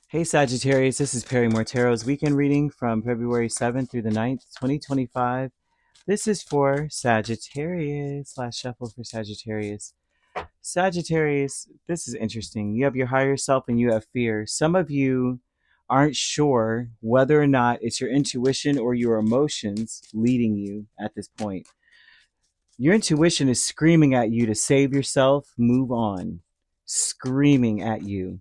Hey Sagittarius, this is Perrymore Tarot's weekend reading from February 7th through the 9th, 2025. This is for Sagittarius slash shuffle for Sagittarius. Sagittarius, this is interesting. You have your higher self and you have fear. Some of you aren't sure whether or not it's your intuition or your emotions leading you at this point. Your intuition is screaming at you to save yourself, move on, screaming at you,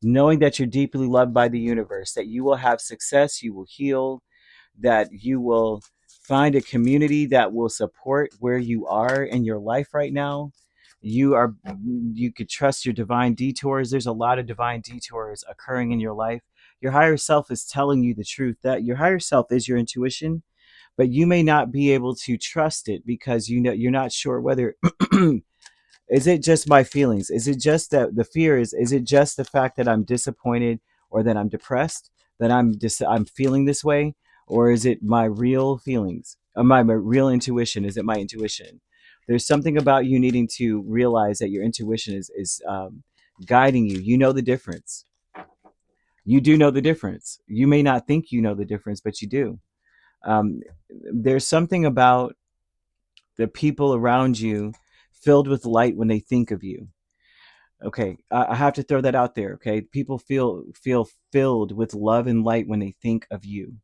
knowing that you're deeply loved by the universe, that you will have success, you will heal, that you will find a community that will support where you are in your life right now. You could trust your divine detours. There's a lot of divine detours occurring in your life. Your higher self is telling you the truth, that your higher self is your intuition, but you may not be able to trust it because you're not sure whether is it just my feelings? Is it just that the fear is it just the fact that I'm disappointed or that I'm depressed, that I'm feeling this way? Or is it my real feelings? My real intuition? Is it my intuition? There's something about you needing to realize that your intuition is guiding you. You know the difference. You do know the difference. You may not think you know the difference, but you do. Um, there's something about the people around you filled with light when they think of you. Okay, I have to throw that out there. Okay, people feel filled with love and light when they think of you,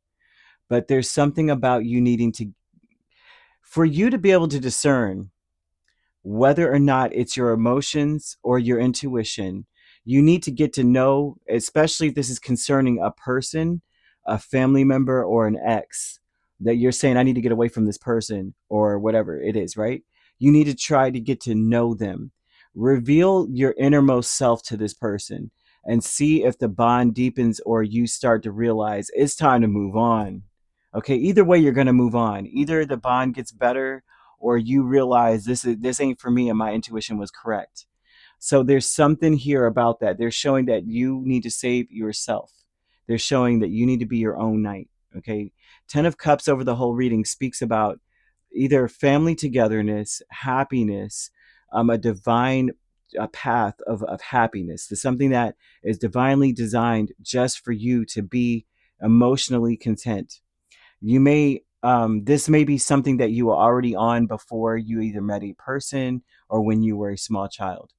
but there's something about you needing to, for you to be able to discern whether or not it's your emotions or your intuition. You need to get to know, especially if this is concerning a person, a family member, or an ex, that you're saying, I need to get away from this person or whatever it is, right? You need to try to get to know them. Reveal your innermost self to this person and see if the bond deepens or you start to realize it's time to move on. Okay, either way, you're going to move on. Either the bond gets better or you realize this ain't for me and my intuition was correct. So there's something here about that. They're showing that you need to save yourself. They're showing that you need to be your own knight. Okay, 10 of cups over the whole reading speaks about either family togetherness, happiness, a divine a path of happiness. There's something that is divinely designed just for you to be emotionally content. You may this may be something that you were already on before you either met a person or when you were a small child,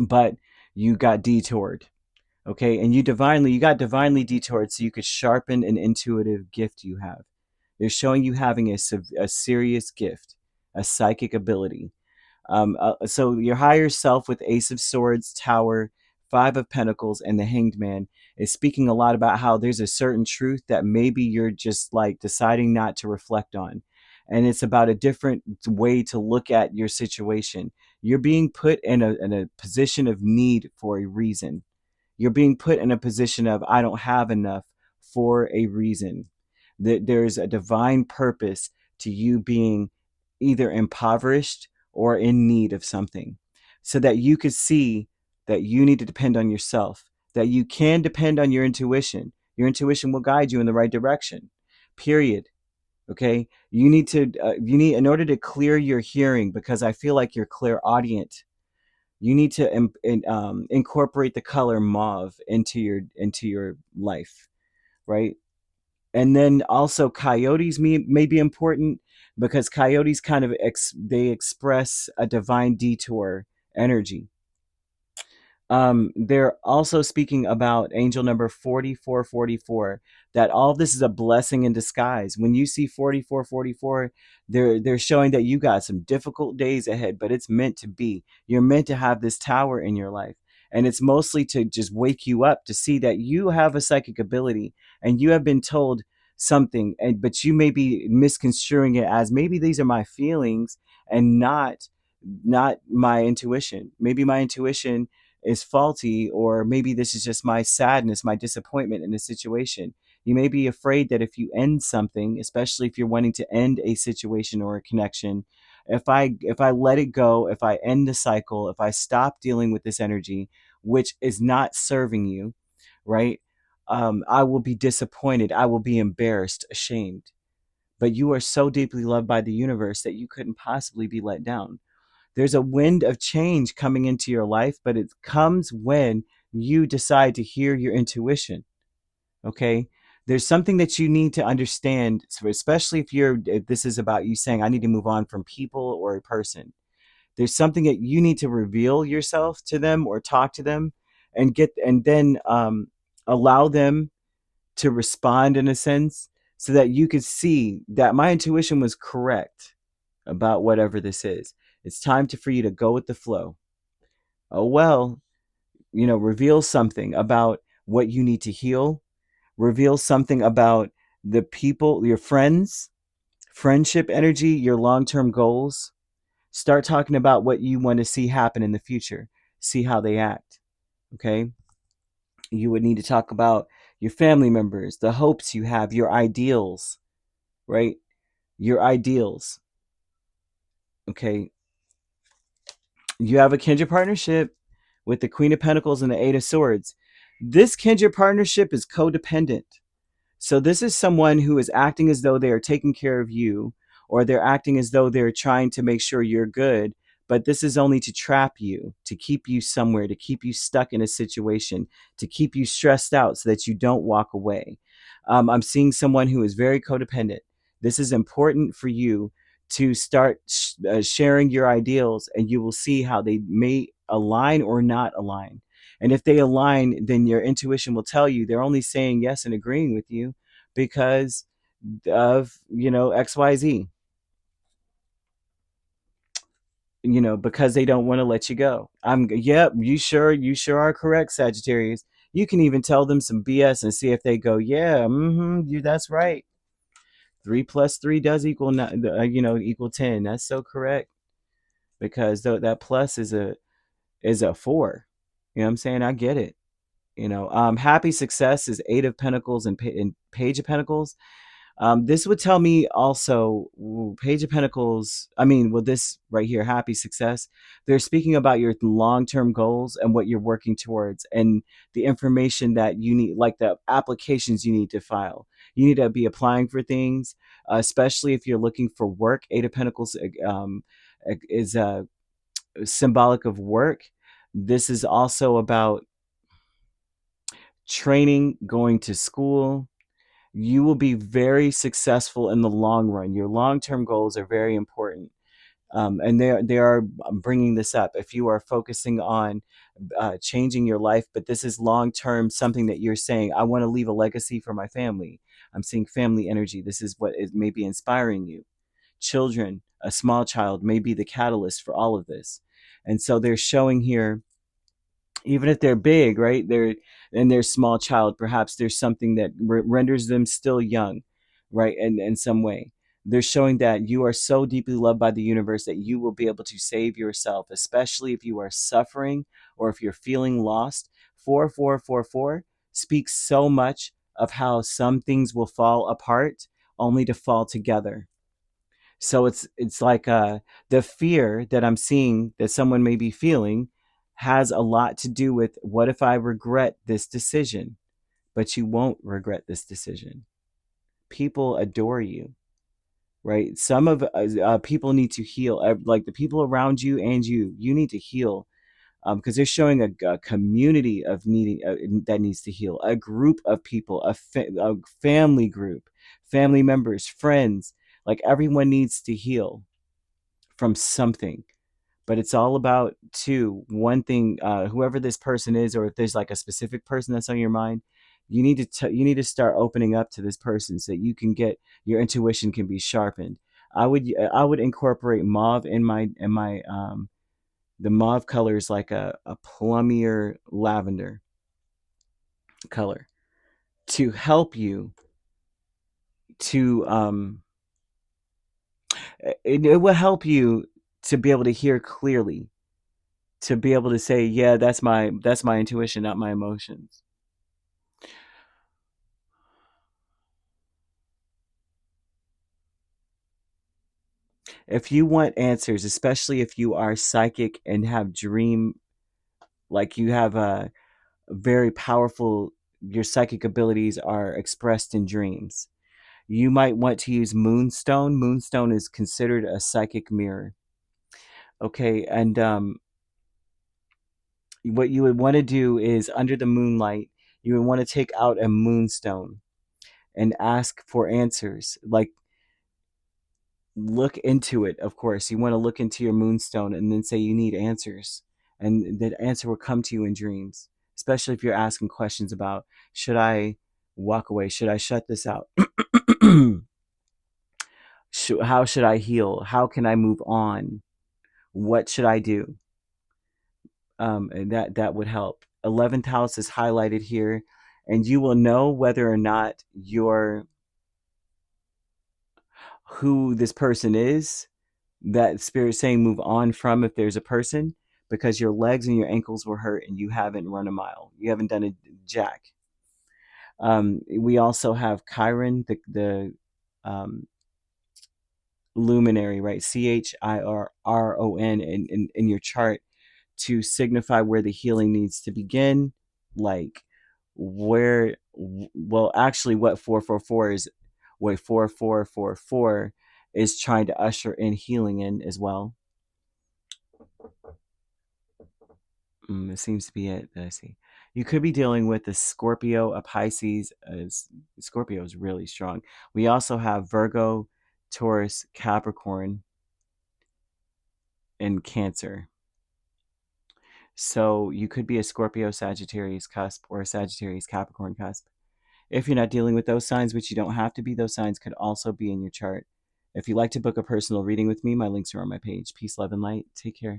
but you got detoured. Okay, and you got divinely detoured so you could sharpen an intuitive gift you have. They're showing you having a serious gift, a psychic ability. So your higher self with Ace of Swords, Tower, Five of Pentacles, and the Hanged Man is speaking a lot about how there's a certain truth that maybe you're just like deciding not to reflect on. And it's about a different way to look at your situation. You're being put in a position of need for a reason. You're being put in a position of, I don't have enough for a reason. That there's a divine purpose to you being either impoverished or in need of something, so that you could see that you need to depend on yourself, that you can depend on your intuition. Your intuition will guide you in the right direction, period. Okay, you need, in order to clear your hearing, because I feel like you're clairaudient, you need to incorporate the color mauve into your life, right? And then also coyotes may be important because coyotes kind of they express a divine detour energy. They're also speaking about angel number 4444, that all of this is a blessing in disguise. When you see 4444, they're showing that you got some difficult days ahead, but it's meant to be. You're meant to have this tower in your life. And it's mostly to just wake you up to see that you have a psychic ability and you have been told something, and but you may be misconstruing it as maybe these are my feelings and not my intuition. Maybe my intuition is faulty, or maybe this is just my sadness, my disappointment in a situation. You may be afraid that if you end something, especially if you're wanting to end a situation or a connection, if I let it go, if I end the cycle, if I stop dealing with this energy which is not serving you, right? I will be disappointed, I will be embarrassed, ashamed. But you are so deeply loved by the universe that you couldn't possibly be let down. There's a wind of change coming into your life, but it comes when you decide to hear your intuition. Okay, there's something that you need to understand, so especially if this is about you saying I need to move on from people or a person. There's something that you need to reveal yourself to them or talk to them, and then allow them to respond in a sense, so that you could see that my intuition was correct about whatever this is. It's time for you to go with the flow. Oh well, reveal something about what you need to heal. Reveal something about the people, your friends, friendship energy, your long-term goals. Start talking about what you want to see happen in the future. See how they act. Okay? You would need to talk about your family members, the hopes you have, your ideals, right? Your ideals. Okay? You have a kindred partnership with the Queen of Pentacles and the Eight of Swords. This kindred partnership is codependent. So this is someone who is acting as though they are taking care of you, or they're acting as though they're trying to make sure you're good. But this is only to trap you, to keep you somewhere, to keep you stuck in a situation, to keep you stressed out so that you don't walk away. I'm seeing someone who is very codependent. This is important for you to start sharing your ideals, and you will see how they may align or not align. And if they align, then your intuition will tell you they're only saying yes and agreeing with you because of, XYZ, because they don't want to let you go. Yep, you sure are correct, Sagittarius. You can even tell them some BS and see if they go, yeah, that's right. 3 plus 3 does equal, equal 10. That's so correct, because that plus is a 4. You know what I'm saying? I get it. Happy success is 8 of Pentacles and Page of Pentacles. This would tell me also, Page of Pentacles. I mean, with this right here, happy success, they're speaking about your long-term goals and what you're working towards, and the information that you need, like the applications you need to file. You need to be applying for things, especially if you're looking for work. 8 of Pentacles is symbolic of work. This is also about training, going to school. You will be very successful in the long run. Your long-term goals are very important. And they are bringing this up. If you are focusing on changing your life, but this is long-term, something that you're saying, I want to leave a legacy for my family. I'm seeing family energy. This is what is maybe inspiring you. Children, a small child may be the catalyst for all of this. And so they're showing here, even if they're big, right? They're small child. Perhaps there's something that renders them still young, right? And in some way, they're showing that you are so deeply loved by the universe that you will be able to save yourself, especially if you are suffering or if you're feeling lost. 4444 speaks so much of how some things will fall apart only to fall together. So it's like the fear that I'm seeing that someone may be feeling has a lot to do with, what if I regret this decision? But you won't regret this decision. People adore you, right? Some of people need to heal, like the people around you and you need to heal, because they're showing a community of needing that needs to heal, a group of people, a family group, family members, friends, like everyone needs to heal from something. But it's all about one thing, whoever this person is, or if there's like a specific person that's on your mind, you need to start opening up to this person so that you can get your intuition can be sharpened. I would incorporate mauve in my the mauve color is like a plumier lavender color to help you to it will help you to be able to hear clearly, to be able to say, yeah, that's my intuition, not my emotions. If you want answers, especially if you are psychic and have dream, like you have a very powerful, your psychic abilities are expressed in dreams, you might want to use moonstone. Moonstone is considered a psychic mirror. Okay, and what you would want to do is under the moonlight, you would want to take out a moonstone and ask for answers. Like, look into it, of course. You want to look into your moonstone and then say you need answers. And the answer will come to you in dreams, especially if you're asking questions about, should I walk away? Should I shut this out? How should I heal? How can I move on? What should I do? And that would help. 11th house is highlighted here, and you will know whether or not you're who this person is that spirit saying move on from, if there's a person, because your legs and your ankles were hurt and you haven't run a mile, you haven't done a jack. We also have Chiron, the luminary, right? Chiron in your chart, to signify where the healing needs to begin. Like, where, well, actually what 444 is, what 4444 is trying to usher in healing in as well. It seems to be it that I see. You could be dealing with a Scorpio, a Pisces. Scorpio is really strong. We also have Virgo, Taurus, Capricorn, and Cancer. So you could be a Scorpio, Sagittarius cusp, or a Sagittarius, Capricorn cusp. If you're not dealing with those signs, which you don't have to be, those signs could also be in your chart. If you'd like to book a personal reading with me, my links are on my page. Peace, love, and light. Take care.